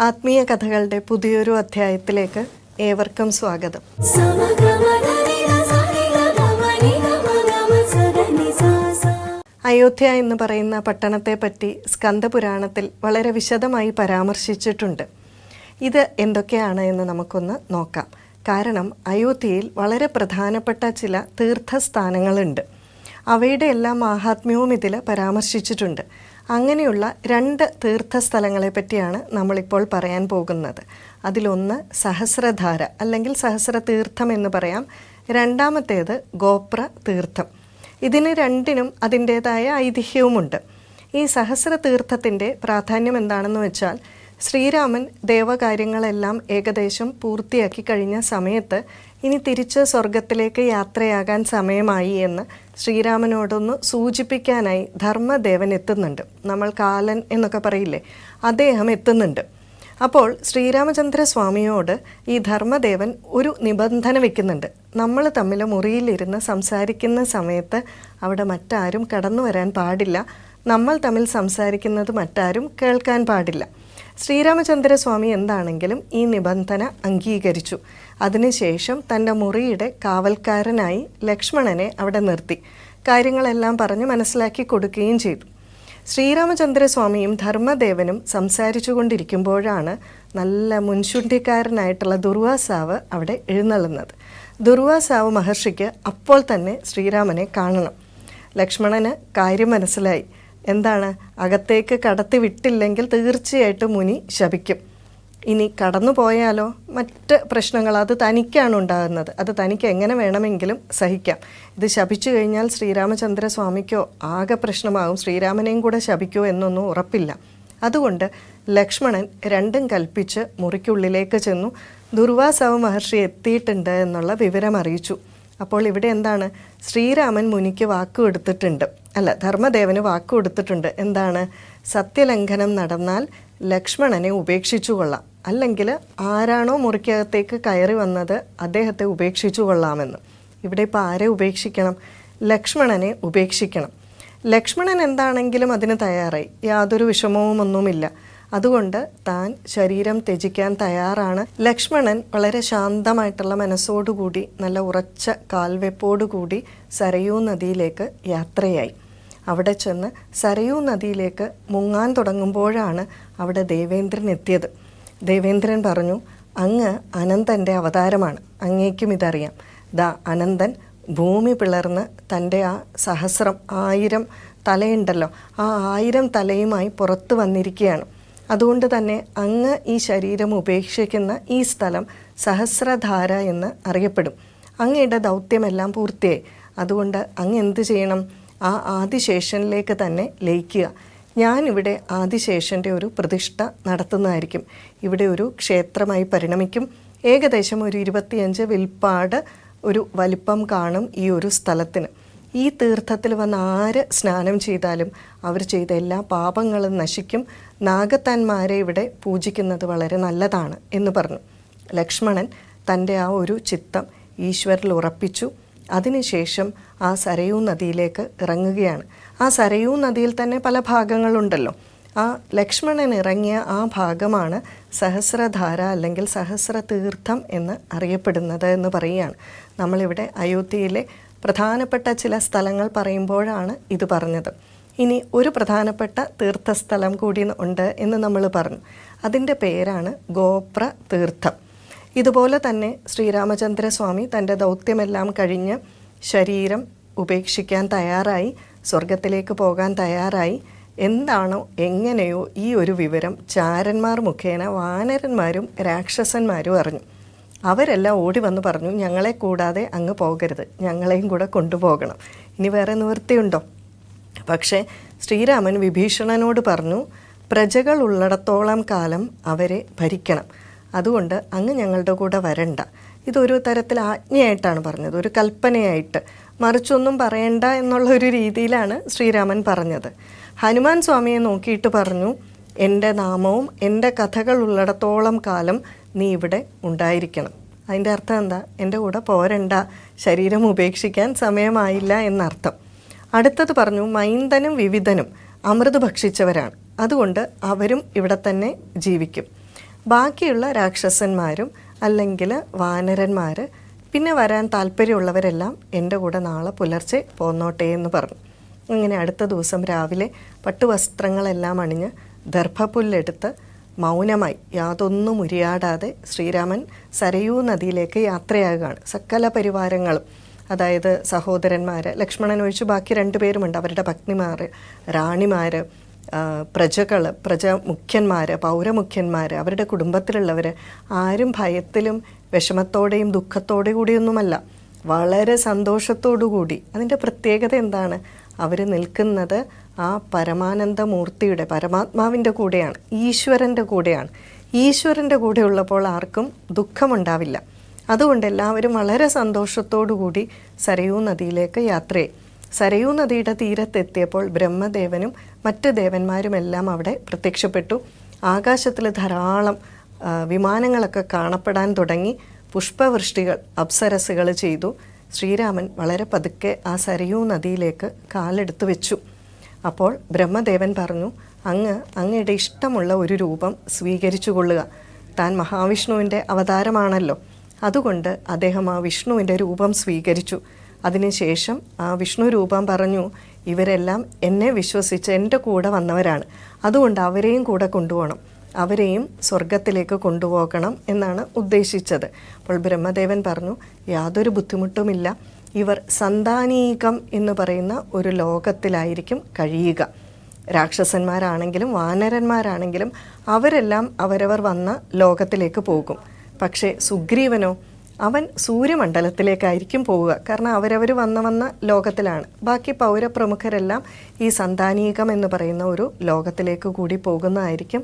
ആത്മീയ കഥകളുടെ പുതിയൊരു അധ്യായത്തിലേക്ക് ഏവർക്കും സ്വാഗതം. അയോധ്യ എന്ന് പറയുന്ന പട്ടണത്തെപ്പറ്റി സ്കന്ദപുരാണത്തിൽ വളരെ വിശദമായി പരാമർശിച്ചിട്ടുണ്ട്. ഇത് എന്തൊക്കെയാണ് എന്ന് നമുക്കൊന്ന് നോക്കാം. കാരണം അയോധ്യയിൽ വളരെ പ്രധാനപ്പെട്ട ചില തീർത്ഥസ്ഥാനങ്ങളുണ്ട്. അവയുടെ എല്ലാം മാഹാത്മ്യവും ഇതിൽ പരാമർശിച്ചിട്ടുണ്ട്. അങ്ങനെയുള്ള 2 തീർത്ഥസ്ഥലങ്ങളെ പറ്റിയാണ് നമ്മളിപ്പോൾ പറയാൻ പോകുന്നത്. അതിലൊന്ന് സഹസ്രധാര അല്ലെങ്കിൽ സഹസ്ര തീർത്ഥം എന്ന് പറയാം. രണ്ടാമത്തേത് ഗോപ്ര തീർത്ഥം. ഇതിന് രണ്ടിനും അതിൻ്റേതായ ഐതിഹ്യവുമുണ്ട്. ഈ സഹസ്ര തീർത്ഥത്തിൻ്റെ പ്രാധാന്യം എന്താണെന്ന് വെച്ചാൽ, ശ്രീരാമൻ ദേവകാര്യങ്ങളെല്ലാം ഏകദേശം പൂർത്തിയാക്കി കഴിഞ്ഞ സമയത്ത് ഇനി തിരിച്ച് സ്വർഗത്തിലേക്ക് യാത്രയാകാൻ സമയമായി എന്ന് ശ്രീരാമനോടൊന്ന് സൂചിപ്പിക്കാനായി ധർമ്മദേവൻ എത്തുന്നുണ്ട്. നമ്മൾ കാലൻ എന്നൊക്കെ പറയില്ലേ, അദ്ദേഹം എത്തുന്നുണ്ട്. അപ്പോൾ ശ്രീരാമചന്ദ്ര സ്വാമിയോട് ഈ ധർമ്മദേവൻ ഒരു നിബന്ധന വയ്ക്കുന്നുണ്ട്. നമ്മൾ തമ്മിൽ മുറിയിലിരുന്ന് സംസാരിക്കുന്ന സമയത്ത് അവിടെ മറ്റാരും കടന്നു വരാൻ പാടില്ല. നമ്മൾ തമ്മിൽ സംസാരിക്കുന്നത് മറ്റാരും കേൾക്കാൻ പാടില്ല. ശ്രീരാമചന്ദ്രസ്വാമി എന്താണെങ്കിലും ഈ നിബന്ധന അംഗീകരിച്ചു. അതിനുശേഷം തൻ്റെ മുറിയുടെ കാവൽക്കാരനായി ലക്ഷ്മണനെ അവിടെ നിർത്തി കാര്യങ്ങളെല്ലാം പറഞ്ഞ് മനസ്സിലാക്കി കൊടുക്കുകയും ചെയ്തു. ശ്രീരാമചന്ദ്രസ്വാമിയും ധർമ്മദേവനും സംസാരിച്ചു കൊണ്ടിരിക്കുമ്പോഴാണ് നല്ല മുൻശുണ്ടിക്കാരനായിട്ടുള്ള ദുർവാസാവ് അവിടെ എഴുന്നള്ളുന്നത്. ദുർവാസാവ് മഹർഷിക്ക് അപ്പോൾ തന്നെ ശ്രീരാമനെ കാണണം. ലക്ഷ്മണന് കാര്യം മനസ്സിലായി. എന്താണ്, അകത്തേക്ക് കടത്തി വിട്ടില്ലെങ്കിൽ തീർച്ചയായിട്ടും മുനി ശപിക്കും. ഇനി കടന്നു പോയാലോ മറ്റ് പ്രശ്നങ്ങൾ, അത് തനിക്കാണ് ഉണ്ടാകുന്നത്. അത് തനിക്ക് എങ്ങനെ വേണമെങ്കിലും സഹിക്കാം. ഇത് ശപിച്ചു കഴിഞ്ഞാൽ ശ്രീരാമചന്ദ്രസ്വാമിക്കോ ആകെ പ്രശ്നമാകും. ശ്രീരാമനെയും കൂടെ ശപിക്കോ എന്നൊന്നും ഉറപ്പില്ല. അതുകൊണ്ട് ലക്ഷ്മണൻ രണ്ടും കൽപ്പിച്ച് മുറിക്കുള്ളിലേക്ക് ചെന്നു. ദുർവാസാവ് മഹർഷി എത്തിയിട്ടുണ്ട് എന്നുള്ള വിവരം അറിയിച്ചു. അപ്പോൾ ഇവിടെ എന്താണ്, ശ്രീരാമൻ മുനിക്ക് വാക്കുകൊടുത്തിട്ടുണ്ട്, അല്ല ധർമ്മദേവന് വാക്കുകൊടുത്തിട്ടുണ്ട്. എന്താണ്, സത്യലംഘനം നടന്നാൽ ലക്ഷ്മണനെ ഉപേക്ഷിച്ചു കൊള്ളാം, അല്ലെങ്കിൽ ആരാണോ മുറിക്കകത്തേക്ക് കയറി വന്നത് അദ്ദേഹത്തെ ഉപേക്ഷിച്ചു കൊള്ളാമെന്ന്. ഇവിടെ ഇപ്പോൾ ആരെ ഉപേക്ഷിക്കണം? ലക്ഷ്മണനെ ഉപേക്ഷിക്കണം. ലക്ഷ്മണൻ എന്താണെങ്കിലും അതിന് തയ്യാറായി, യാതൊരു വിഷമവും ഒന്നുമില്ല. അതുകൊണ്ട് താൻ ശരീരം ത്യജിക്കാൻ തയ്യാറാണ്. ലക്ഷ്മണൻ വളരെ ശാന്തമായിട്ടുള്ള മനസ്സോടുകൂടി നല്ല ഉറച്ച കാൽവെപ്പോടുകൂടി സരയൂ നദിയിലേക്ക് യാത്രയായി. അവിടെ ചെന്ന് സരയൂ നദിയിലേക്ക് മുങ്ങാൻ തുടങ്ങുമ്പോഴാണ് അവിടെ ദേവേന്ദ്രൻ എത്തിയത്. ദേവേന്ദ്രൻ പറഞ്ഞു, അങ്ങ് അനന്തൻ്റെ അവതാരമാണ്, അങ്ങേക്കും ഇതറിയാം. ദാ അനന്തൻ ഭൂമി പിളർന്ന് തൻ്റെ ആ 1000 തലയുണ്ടല്ലോ, ആ 1000 തലയുമായി പുറത്തു വന്നിരിക്കുകയാണ്. അതുകൊണ്ട് തന്നെ അങ്ങ് ഈ ശരീരം ഉപേക്ഷിക്കുന്ന ഈ സ്ഥലം സഹസ്രധാര എന്ന് അറിയപ്പെടും. അങ്ങയുടെ ദൗത്യമെല്ലാം പൂർത്തിയായി. അതുകൊണ്ട് അങ്ങ് എന്ത് ചെയ്യണം? ആ ആദിശേഷനിലേക്ക് തന്നെ ലയിക്കുക. ഞാനിവിടെ ആദിശേഷൻ്റെ ഒരു പ്രതിഷ്ഠ നടത്തുന്നതായിരിക്കും. ഇവിടെ ഒരു ക്ഷേത്രമായി പരിണമിക്കും. ഏകദേശം ഒരു 25 വിൽപ്പാട് ഒരു വലിപ്പം കാണും ഈ ഒരു സ്ഥലത്തിന്. ഈ തീർത്ഥത്തിൽ വന്ന് ആര് സ്നാനം ചെയ്താലും അവർ ചെയ്ത എല്ലാ പാപങ്ങളും നശിക്കും. നാഗത്താന്മാരെ ഇവിടെ പൂജിക്കുന്നത് വളരെ നല്ലതാണ് എന്ന് പറഞ്ഞു. ലക്ഷ്മണൻ തൻ്റെ ആ ഒരു ചിത്തം ഈശ്വരിൽ ഉറപ്പിച്ചു. അതിനുശേഷം ആ സരയൂ നദിയിലേക്ക് ഇറങ്ങുകയാണ്. ആ സരയൂ നദിയിൽ തന്നെ പല ഭാഗങ്ങളുണ്ടല്ലോ. ആ ലക്ഷ്മണൻ ഇറങ്ങിയ ആ ഭാഗമാണ് സഹസ്രധാര അല്ലെങ്കിൽ സഹസ്ര തീർത്ഥം എന്ന് അറിയപ്പെടുന്നത് എന്ന് പറയുകയാണ്. നമ്മളിവിടെ അയോധ്യയിലെ പ്രധാനപ്പെട്ട ചില സ്ഥലങ്ങൾ പറയുമ്പോഴാണ് ഇത് പറഞ്ഞത്. ഇനി ഒരു പ്രധാനപ്പെട്ട തീർത്ഥസ്ഥലം കൂടി ഉണ്ട് എന്ന് നമ്മൾ പറഞ്ഞു. അതിൻ്റെ പേരാണ് ഗോപ്ര തീർത്ഥം. ഇതുപോലെ തന്നെ ശ്രീരാമചന്ദ്രസ്വാമി തൻ്റെ ദൗത്യമെല്ലാം കഴിഞ്ഞ് ശരീരം ഉപേക്ഷിക്കാൻ തയ്യാറായി, സ്വർഗത്തിലേക്ക് പോകാൻ തയ്യാറായി. എന്താണോ എങ്ങനെയോ ഈ ഒരു വിവരം ചാരന്മാർ മുഖേന വാനരന്മാരും രാക്ഷസന്മാരും അറിഞ്ഞു. അവരെല്ലാം ഓടി വന്ന് പറഞ്ഞു, ഞങ്ങളെ കൂടാതെ അങ്ങ് പോകരുത്, ഞങ്ങളെയും കൂടെ കൊണ്ടുപോകണം. ഇനി വേറെ നിവൃത്തിയുണ്ടോ? പക്ഷേ ശ്രീരാമൻ വിഭീഷണനോട് പറഞ്ഞു, പ്രജകൾ ഉള്ളിടത്തോളം കാലം അവരെ ഭരിക്കണം. അതുകൊണ്ട് അങ്ങ് ഞങ്ങളുടെ കൂടെ വരണ്ട. ഇതൊരു തരത്തിൽ ആജ്ഞയായിട്ടാണ് പറഞ്ഞത്, ഒരു കൽപ്പനയായിട്ട്. മറിച്ചൊന്നും പറയണ്ട എന്നുള്ളൊരു രീതിയിലാണ് ശ്രീരാമൻ പറഞ്ഞത്. ഹനുമാൻ സ്വാമിയെ നോക്കിയിട്ട് പറഞ്ഞു, എൻ്റെ നാമവും എൻ്റെ കഥകൾ ഉള്ളിടത്തോളം കാലം നീ ഇവിടെ ഉണ്ടായിരിക്കണം. അതിൻ്റെ അർത്ഥം എന്താ? എൻ്റെ കൂടെ പോരണ്ട, ശരീരം ഉപേക്ഷിക്കാൻ സമയമായില്ല എന്നർത്ഥം. അടുത്തത് പറഞ്ഞു, മൈന്ദനും വിവിധനും അമൃത് ഭക്ഷിച്ചവരാണ്, അതുകൊണ്ട് അവരും ഇവിടെ തന്നെ ജീവിക്കും. ബാക്കിയുള്ള രാക്ഷസന്മാരും അല്ലെങ്കിൽ വാനരന്മാർ പിന്നെ വരാൻ താല്പര്യമുള്ളവരെല്ലാം എൻ്റെ കൂടെ നാളെ പുലർച്ചെ പോന്നോട്ടെ എന്ന് പറഞ്ഞു. അങ്ങനെ അടുത്ത ദിവസം രാവിലെ പട്ടുവസ്ത്രങ്ങളെല്ലാം അണിഞ്ഞ് ദർഭപ്പുല്ലെടുത്ത് മൗനമായി യാതൊന്നും ഉരിയാടാതെ ശ്രീരാമൻ സരയൂ നദിയിലേക്ക് യാത്രയാകുകയാണ്. സകല പരിവാരങ്ങളും, അതായത് സഹോദരന്മാർ, ലക്ഷ്മണൻ ഒഴിച്ച് ബാക്കി 2 പേരുമുണ്ട്, അവരുടെ പത്നിമാർ, റാണിമാർ, പ്രജമുഖ്യന്മാർ, പൗരമുഖ്യന്മാർ, അവരുടെ കുടുംബത്തിലുള്ളവർ ആരും ഭയത്തിലും വിഷമത്തോടെയും ദുഃഖത്തോടെ കൂടിയൊന്നുമല്ല, വളരെ സന്തോഷത്തോടു കൂടി. അതിൻ്റെ പ്രത്യേകത എന്താണ്? അവർ നിൽക്കുന്നത് ആ പരമാനന്ദമൂർത്തിയുടെ, പരമാത്മാവിൻ്റെ കൂടെയാണ്, ഈശ്വരൻ്റെ കൂടെയാണ്. ഈശ്വരൻ്റെ കൂടെ ഉള്ളപ്പോൾ ആർക്കും ദുഃഖമുണ്ടാവില്ല. അതുകൊണ്ട് എല്ലാവരും വളരെ സന്തോഷത്തോടു കൂടി സരയൂ നദിയിലേക്ക് യാത്രയായി. സരയൂ നദിയുടെ തീരത്തെത്തിയപ്പോൾ ബ്രഹ്മദേവനും മറ്റ് ദേവന്മാരുമെല്ലാം അവിടെ പ്രത്യക്ഷപ്പെട്ടു. ആകാശത്തിൽ ധാരാളം വിമാനങ്ങളൊക്കെ കാണപ്പെടാൻ തുടങ്ങി. പുഷ്പവൃഷ്ടികൾ, അപ്സരസുകൾ ചെയ്തു. ശ്രീരാമൻ വളരെ പതുക്കെ ആ സരയൂ നദിയിലേക്ക് കാലെടുത്ത് വെച്ചു. അപ്പോൾ ബ്രഹ്മദേവൻ പറഞ്ഞു, അങ്ങയുടെ ഇഷ്ടമുള്ള ഒരു രൂപം സ്വീകരിച്ചു കൊള്ളുക. താൻ മഹാവിഷ്ണുവിൻ്റെ അവതാരമാണല്ലോ, അതുകൊണ്ട് അദ്ദേഹം ആ വിഷ്ണുവിൻ്റെ രൂപം സ്വീകരിച്ചു. അതിനുശേഷം ആ വിഷ്ണു രൂപം പറഞ്ഞു, ഇവരെല്ലാം എന്നെ വിശ്വസിച്ച് എൻ്റെ കൂടെ വന്നവരാണ്, അതുകൊണ്ട് അവരെയും കൂടെ കൊണ്ടുപോകണം, അവരെയും സ്വർഗത്തിലേക്ക് കൊണ്ടുപോകണം എന്നാണ് ഉദ്ദേശിച്ചത്. അപ്പോൾ ബ്രഹ്മദേവൻ പറഞ്ഞു, യാതൊരു ബുദ്ധിമുട്ടുമില്ല, ഇവർ സന്താനീകം എന്ന് പറയുന്ന ഒരു ലോകത്തിലായിരിക്കും കഴിയുക. രാക്ഷസന്മാരാണെങ്കിലും വാനരന്മാരാണെങ്കിലും അവരെല്ലാം അവരവർ വന്ന ലോകത്തിലേക്ക് പോകും. പക്ഷേ സുഗ്രീവനോ, അവൻ സൂര്യമണ്ഡലത്തിലേക്കായിരിക്കും പോവുക. കാരണം അവരവർ വന്ന ലോകത്തിലാണ്. ബാക്കി പൗരപ്രമുഖരെല്ലാം ഈ സന്താനീകം എന്ന് പറയുന്ന ഒരു ലോകത്തിലേക്ക് കൂടി പോകുന്നതായിരിക്കും.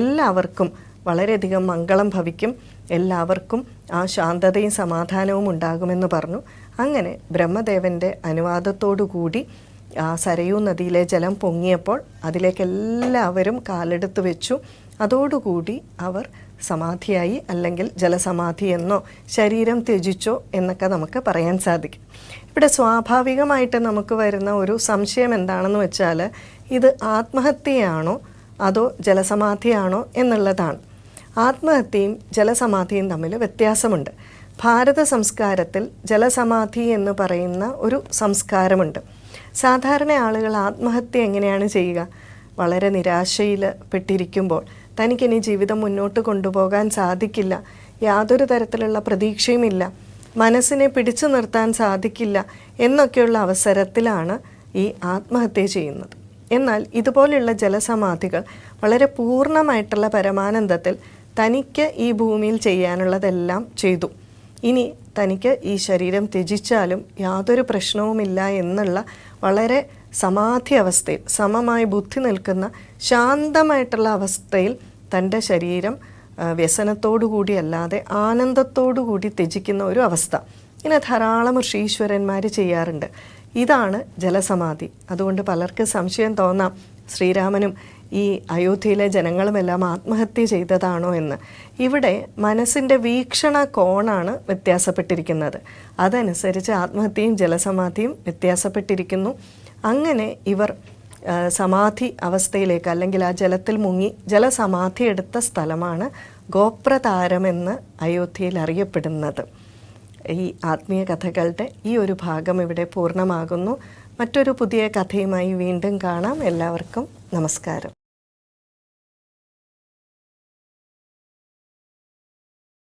എല്ലാവർക്കും വളരെയധികം മംഗളം ഭവിക്കും, എല്ലാവർക്കും ആ ശാന്തതയും സമാധാനവും ഉണ്ടാകുമെന്ന് പറഞ്ഞു. അങ്ങനെ ബ്രഹ്മദേവൻ്റെ അനുവാദത്തോടു കൂടി ആ സരയൂ നദിയിലെ ജലം പൊങ്ങിയപ്പോൾ അതിലേക്ക് എല്ലാവരും കാലെടുത്ത് വെച്ചു. അതോടുകൂടി അവർ സമാധിയായി, അല്ലെങ്കിൽ ജലസമാധി എന്നോ ശരീരം ത്യജിച്ചോ എന്നൊക്കെ നമുക്ക് പറയാൻ സാധിക്കും. ഇവിടെ സ്വാഭാവികമായിട്ട് നമുക്ക് വരുന്ന ഒരു സംശയം എന്താണെന്ന് വെച്ചാൽ, ഇത് ആത്മഹത്യയാണോ അതോ ജലസമാധിയാണോ എന്നുള്ളതാണ്. ആത്മഹത്യയും ജലസമാധിയും തമ്മിൽ വ്യത്യാസമുണ്ട്. ഭാരത സംസ്കാരത്തിൽ ജലസമാധി എന്ന് പറയുന്ന ഒരു സംസ്കാരമുണ്ട്. സാധാരണ ആളുകൾ ആത്മഹത്യ എങ്ങനെയാണ് ചെയ്യുക? വളരെ നിരാശയിൽ പെട്ടിരിക്കുമ്പോൾ, തനിക്കിനി ജീവിതം മുന്നോട്ട് കൊണ്ടുപോകാൻ സാധിക്കില്ല, യാതൊരു തരത്തിലുള്ള പ്രതീക്ഷയുമില്ല, മനസ്സിനെ പിടിച്ചു നിർത്താൻ സാധിക്കില്ല എന്നൊക്കെയുള്ള അവസരത്തിലാണ് ഈ ആത്മഹത്യ ചെയ്യുന്നത്. എന്നാൽ ഇതുപോലെയുള്ള ജലസമാധികൾ വളരെ പൂർണ്ണമായിട്ടുള്ള പരമാനന്ദത്തിൽ തനിക്ക് ഈ ഭൂമിയിൽ ചെയ്യാനുള്ളതെല്ലാം ചെയ്തു, ഇനി തനിക്ക് ഈ ശരീരം ത്യജിച്ചാലും യാതൊരു പ്രശ്നവുമില്ല എന്നുള്ള വളരെ സമാധി അവസ്ഥയിൽ, സമമായി ബുദ്ധി നിൽക്കുന്ന ശാന്തമായിട്ടുള്ള അവസ്ഥയിൽ തൻ്റെ ശരീരം വ്യസനത്തോടു കൂടിയല്ലാതെ ആനന്ദത്തോടു കൂടി ത്യജിക്കുന്ന ഒരു അവസ്ഥ. ഇങ്ങനെ ധാരാളം ഋഷീശ്വരന്മാർ ചെയ്യാറുണ്ട്. ഇതാണ് ജലസമാധി. അതുകൊണ്ട് പലർക്ക് സംശയം തോന്നാം, ശ്രീരാമനും ഈ അയോധ്യയിലെ ജനങ്ങളുമെല്ലാം ആത്മഹത്യ ചെയ്തതാണോ എന്ന്. ഇവിടെ മനസ്സിൻ്റെ വീക്ഷണ കോണാണ് വ്യത്യാസപ്പെട്ടിരിക്കുന്നത്. അതനുസരിച്ച് ആത്മഹത്യയും ജലസമാധിയും വ്യത്യാസപ്പെട്ടിരിക്കുന്നു. അങ്ങനെ ഇവർ സമാധി അവസ്ഥയിലേക്ക്, അല്ലെങ്കിൽ ആ ജലത്തിൽ മുങ്ങി ജലസമാധി എടുത്ത സ്ഥലമാണ് ഗോപ്രതാരമെന്ന് അയോധ്യയിൽ അറിയപ്പെടുന്നത്. ഈ ആത്മീയ കഥകളുടെ ഈ ഒരു ഭാഗം ഇവിടെ പൂർണ്ണമാകുന്നു. മറ്റൊരു പുതിയ കഥയുമായി വീണ്ടും കാണാം. എല്ലാവർക്കും നമസ്കാരം.